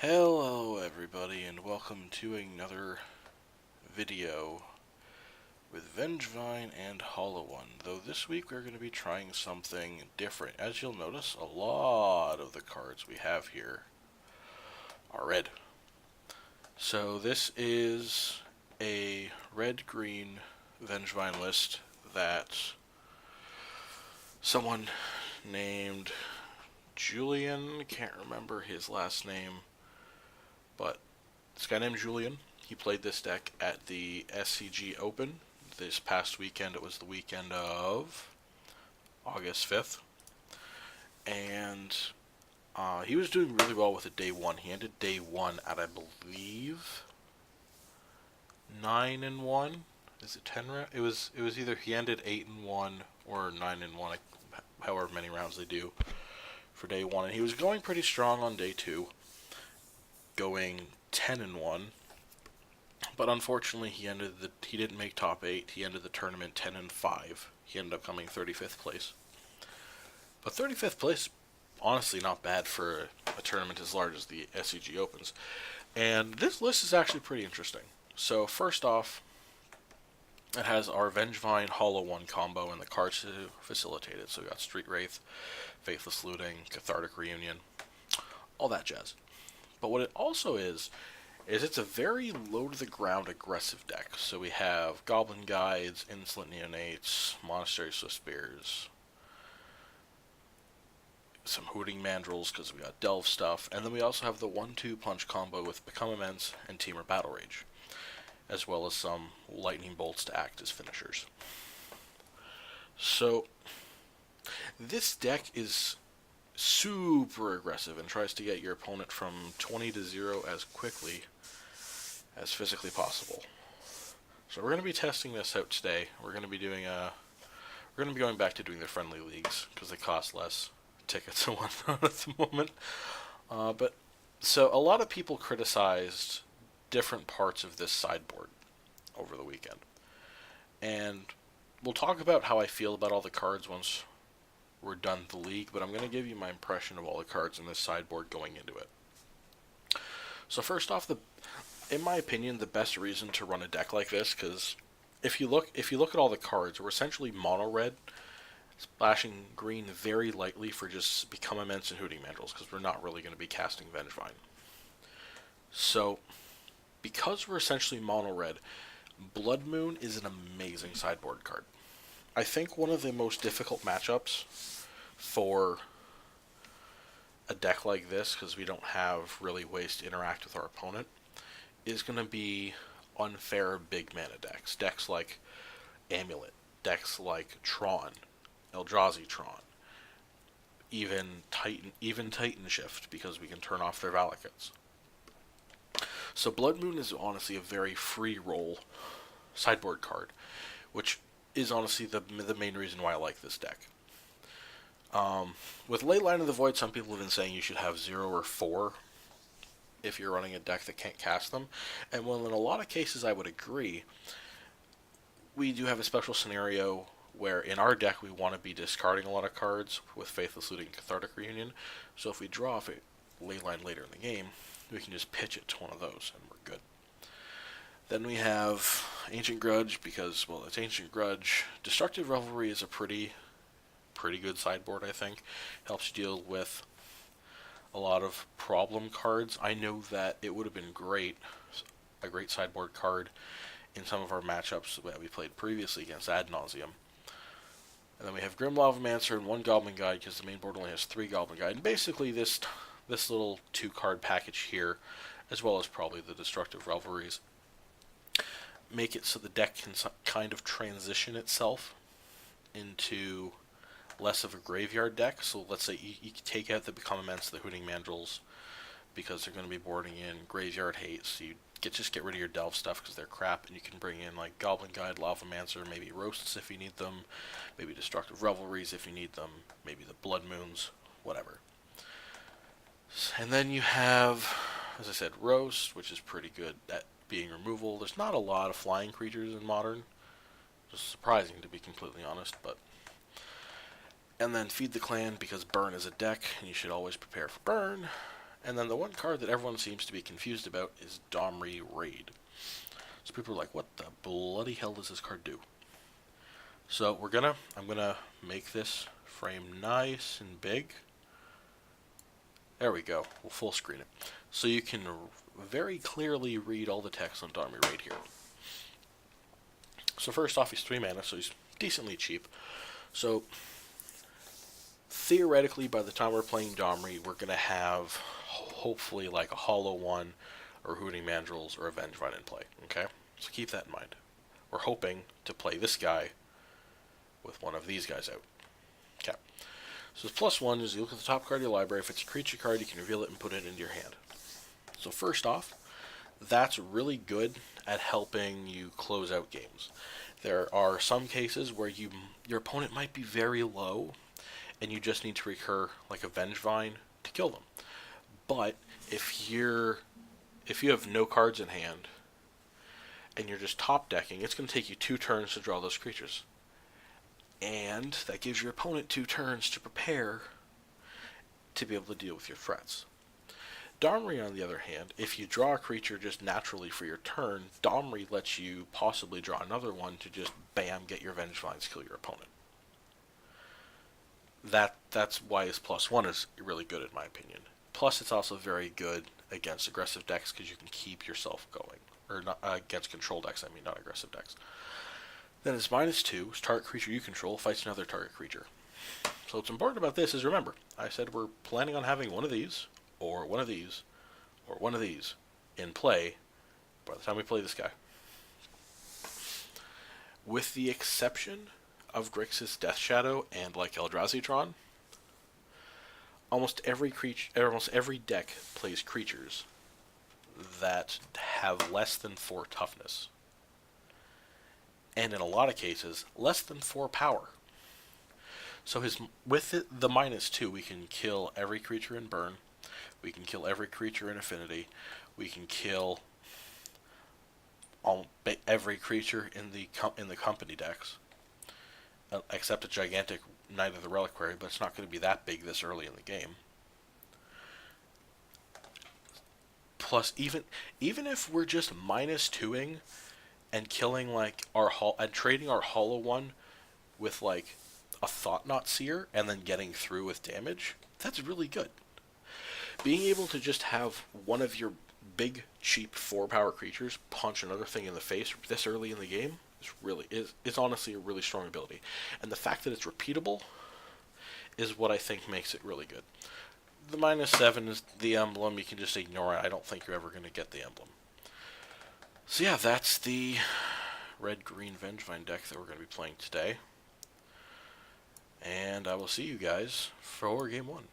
Hello everybody and welcome to another video with Vengevine and Hollow One, though this week we're going to be trying something different. As you'll notice, a lot of the cards we have here are red. So this is a red-green Vengevine list that someone named Julian, can't remember his last name, but this guy named Julian, he played this deck at the SCG Open this past weekend. It was the weekend of August 5th. And he was doing really well with it day one. He ended day one at, I believe, 9-1. Is it 10 rounds? It was either he ended 8-1 or 9-1, however many rounds they do for day one. And he was going pretty strong on day two, going 10-1, but unfortunately he didn't make top 8. He ended the tournament 10-5. He ended up coming 35th place. But 35th place, honestly, not bad for a tournament as large as the SCG Opens. And this list is actually pretty interesting. So first off, it has our Vengevine Hollow One combo and the cards to facilitate it. So we got Street Wraith, Faithless Looting, Cathartic Reunion, all that jazz. But what it also is it's a very low-to-the-ground aggressive deck. So we have Goblin Guides, Insolent Neonates, Monastery Swiftspears, some Hooting Mandrills because we got Delve stuff, and then we also have the 1-2 punch combo with Become Immense and Temur Battle Rage, as well as some Lightning Bolts to act as finishers. So this deck is super aggressive and tries to get your opponent from 20-0 as quickly as physically possible. So we're going to be testing this out today. We're going to be going back to doing the friendly leagues because they cost less tickets and whatnot at the moment. But so a lot of people criticized different parts of this sideboard over the weekend, and we'll talk about how I feel about all the cards once we're done the league, but I'm going to give you my impression of all the cards in this sideboard going into it. So first off, in my opinion, the best reason to run a deck like this, because if you look at all the cards, we're essentially mono red, splashing green very lightly for just Become Immense and Hooting Mandrills, because we're not really going to be casting Vengevine. So because we're essentially mono red, Blood Moon is an amazing sideboard card. I think one of the most difficult matchups for a deck like this, because we don't have really ways to interact with our opponent, is going to be unfair big mana decks. Decks like Amulet, decks like Tron, Eldrazi Tron, even Titan Shift, because we can turn off their Valakuts. So Blood Moon is honestly a very free roll sideboard card, which is honestly the main reason why I like this deck. With Leyline of the Void, some people have been saying you should have 0 or 4 if you're running a deck that can't cast them. And while in a lot of cases I would agree, we do have a special scenario where in our deck we want to be discarding a lot of cards with Faithless Looting and Cathartic Reunion. So if we draw off a Leyline later in the game, we can just pitch it to one of those and we're good. Then we have Ancient Grudge because, well, it's Ancient Grudge. Destructive Revelry is a pretty good sideboard, I think. Helps you deal with a lot of problem cards. I know that it would have been a great sideboard card in some of our matchups that we played previously against Ad Nauseam. And then we have Grim Lavamancer and 1 Goblin Guide because the main board only has 3 Goblin Guide. And basically this little 2-card package here, as well as probably the Destructive Revelries, make it so the deck can kind of transition itself into less of a graveyard deck. So let's say you take out the Become Immense, the Hooting Mandrills, because they're going to be boarding in Graveyard Hate, so you just get rid of your Delve stuff because they're crap, and you can bring in like Goblin Guide, Lavamancer, maybe Roasts if you need them, maybe Destructive Revelries if you need them, maybe the Blood Moons, whatever. And then you have, as I said, Roast, which is pretty good at being removal. There's not a lot of flying creatures in Modern, just surprising to be completely honest, but And then Feed the Clan, because Burn is a deck, and you should always prepare for Burn. And then the one card that everyone seems to be confused about is Domri Raid. So people are like, what the bloody hell does this card do? So I'm gonna make this frame nice and big. There we go. We'll full screen it. So you can very clearly read all the text on Domri Raid here. So first off, he's 3 mana, so he's decently cheap. So theoretically, by the time we're playing Domri, we're going to have hopefully like a Hollow One or Hooting Mandrills or a Vengevine in play. Okay? So keep that in mind. We're hoping to play this guy with one of these guys out. Okay. So his +1 is you look at the top card of your library. If it's a creature card, you can reveal it and put it into your hand. So first off, that's really good at helping you close out games. There are some cases where your opponent might be very low, and you just need to recur like a Vengevine to kill them. But if you have no cards in hand, and you're just top decking, it's going to take you 2 turns to draw those creatures. And that gives your opponent 2 turns to prepare to be able to deal with your threats. Domri, on the other hand, if you draw a creature just naturally for your turn, Domri lets you possibly draw another one to just, bam, get your Vengevines, kill your opponent. That's why his +1 is really good in my opinion. Plus, it's also very good against aggressive decks because you can keep yourself going. Or not against control decks, I mean, not aggressive decks. Then his -2 is target creature you control fights another target creature. So what's important about this is, remember, I said we're planning on having one of these, or one of these, or one of these in play by the time we play this guy. With the exception of Grixis Death Shadow and like Eldrazi-tron, almost every deck plays creatures that have less than 4 toughness. And in a lot of cases, less than 4 power. So with the -2, we can kill every creature in burn. We can kill every creature in affinity. We can kill every creature in the company decks, except a gigantic Knight of the Reliquary, but it's not going to be that big this early in the game. Plus, even if we're just -2ing and killing like and trading our Hollow One with like a Thought-Knot Seer and then getting through with damage, that's really good. Being able to just have one of your big, cheap 4-power creatures punch another thing in the face this early in the game is honestly a really strong ability. And the fact that it's repeatable is what I think makes it really good. The -7 is the emblem. You can just ignore it. I don't think you're ever going to get the emblem. So yeah, that's the red-green Vengevine deck that we're going to be playing today. And I will see you guys for Game 1.